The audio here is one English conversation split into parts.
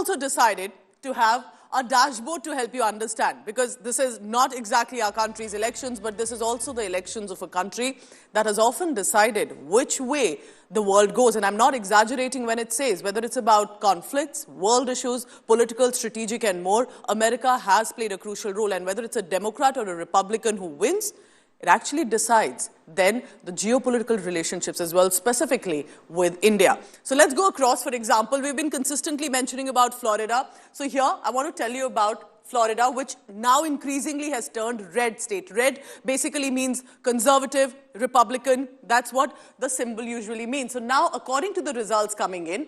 also decided to have a dashboard to help you understand, because this is not exactly our country's elections, but this is also the elections of a country that has often decided which way the world goes. And I'm not exaggerating when it says, whether it's about conflicts, world issues, political, strategic, and more, America has played a crucial role. And whether it's a Democrat or a Republican who wins, it actually decides then the geopolitical relationships as well, specifically with India. So let's go across. For example, we've been consistently mentioning about Florida. So here, I want to tell you about Florida, which now increasingly has turned red state. Red basically means conservative, Republican. That's what the symbol usually means. So now, according to the results coming in,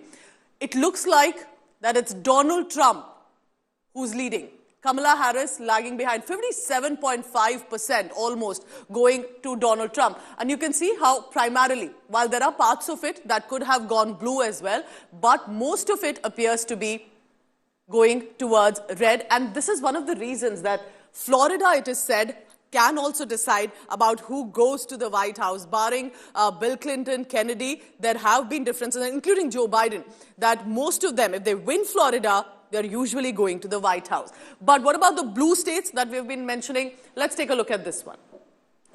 it looks like that it's Donald Trump who's leading. Kamala Harris lagging behind, 57.5% almost going to Donald Trump. And you can see how primarily, while there are parts of it that could have gone blue as well, but most of it appears to be going towards red. And this is one of the reasons that Florida, it is said, can also decide about who goes to the White House. Barring Bill Clinton, Kennedy, there have been differences, including Joe Biden, that most of them, if they win Florida, they're usually going to the White House. But what about the blue states that we've been mentioning? Let's take a look at this one.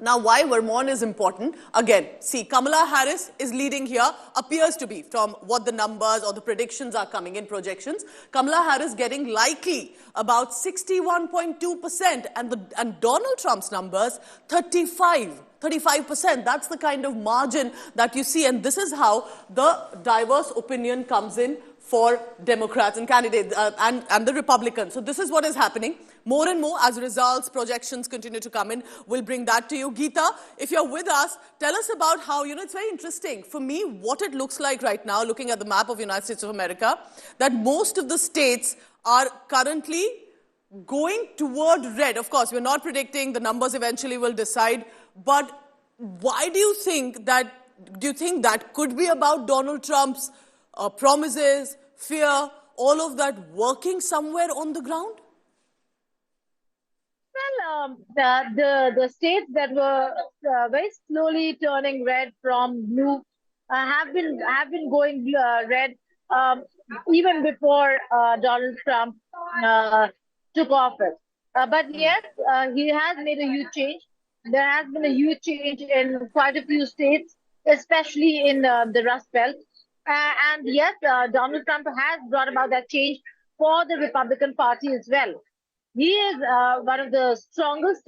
Now, why Vermont is important? Again, see, Kamala Harris is leading here, appears to be, from what the numbers or the predictions are coming in, projections. Kamala Harris getting likely about 61.2%, and Donald Trump's numbers, 35%. That's the kind of margin that you see, and this is how the diverse opinion comes in for Democrats and candidates and the Republicans. So this is what is happening. More and more, as results, projections continue to come in, we'll bring that to you. Geeta, if you're with us, tell us about how, it's very interesting. For me, what it looks like right now, looking at the map of the United States of America, that most of the states are currently going toward red. Of course, we're not predicting, the numbers eventually will decide, but why do you think that could be about Donald Trump's promises, fear, all of that working somewhere on the ground? Well, the states that were very slowly turning red from blue have been going red even before Donald Trump took office. But yes, he has made a huge change. There has been a huge change in quite a few states, especially in the Rust Belt. And yes, Donald Trump has brought about that change for the Republican Party as well. He is one of the strongest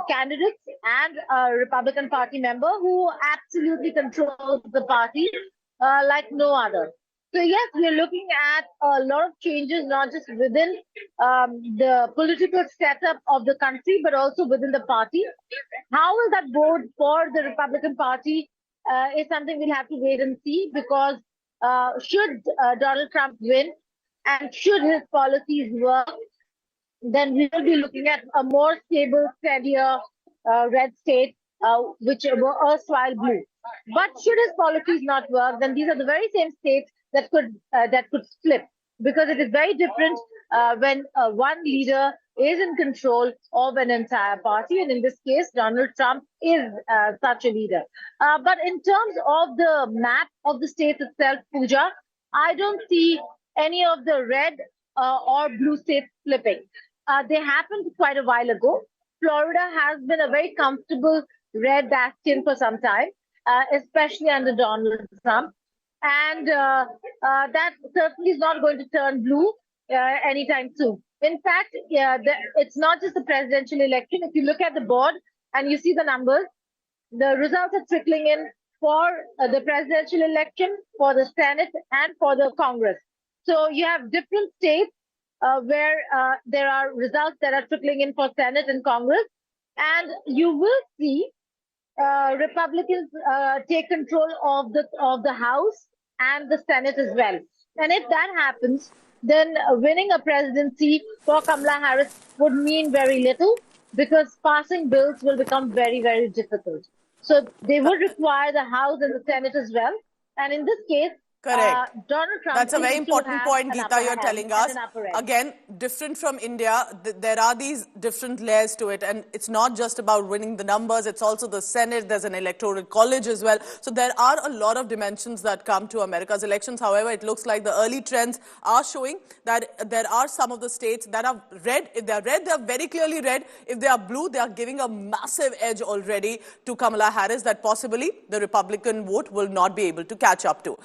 candidates and a Republican Party member who absolutely controls the party like no other. So yes, we're looking at a lot of changes, not just within the political setup of the country, but also within the party. How will that bode for the Republican Party is something we'll have to wait and see, because should Donald Trump win and should his policies work, then we will be looking at a more stable, steadier red state, which were erstwhile blue. But should his policies not work, then these are the very same states that could flip, because it is very different when one leader is in control of an entire party, and in this case, Donald Trump is such a leader. But in terms of the map of the state itself, Pooja, I don't see any of the red or blue states flipping. They happened quite a while ago. Florida has been a very comfortable red bastion for some time, especially under Donald Trump. And that certainly is not going to turn blue anytime soon. In fact, it's not just the presidential election. If you look at the board and you see the numbers, the results are trickling in for the presidential election, for the Senate, and for the Congress. So you have different states where there are results that are trickling in for Senate and Congress. And you will see Republicans take control of the House and the Senate as well. And if that happens, then winning a presidency for Kamala Harris would mean very little, because passing bills will become very, very difficult. So they would require the House and the Senate as well. And in this case, Correct. Donald Trump That's a very seems to important have point, an Geeta, upper you're hand telling and us. an upper edge. Again, different from India, there are these different layers to it. And it's not just about winning the numbers, it's also the Senate, there's an electoral college as well. So there are a lot of dimensions that come to America's elections. However, it looks like the early trends are showing that there are some of the states that are red. If they're red, they're very clearly red. If they are blue, they are giving a massive edge already to Kamala Harris that possibly the Republican vote will not be able to catch up to.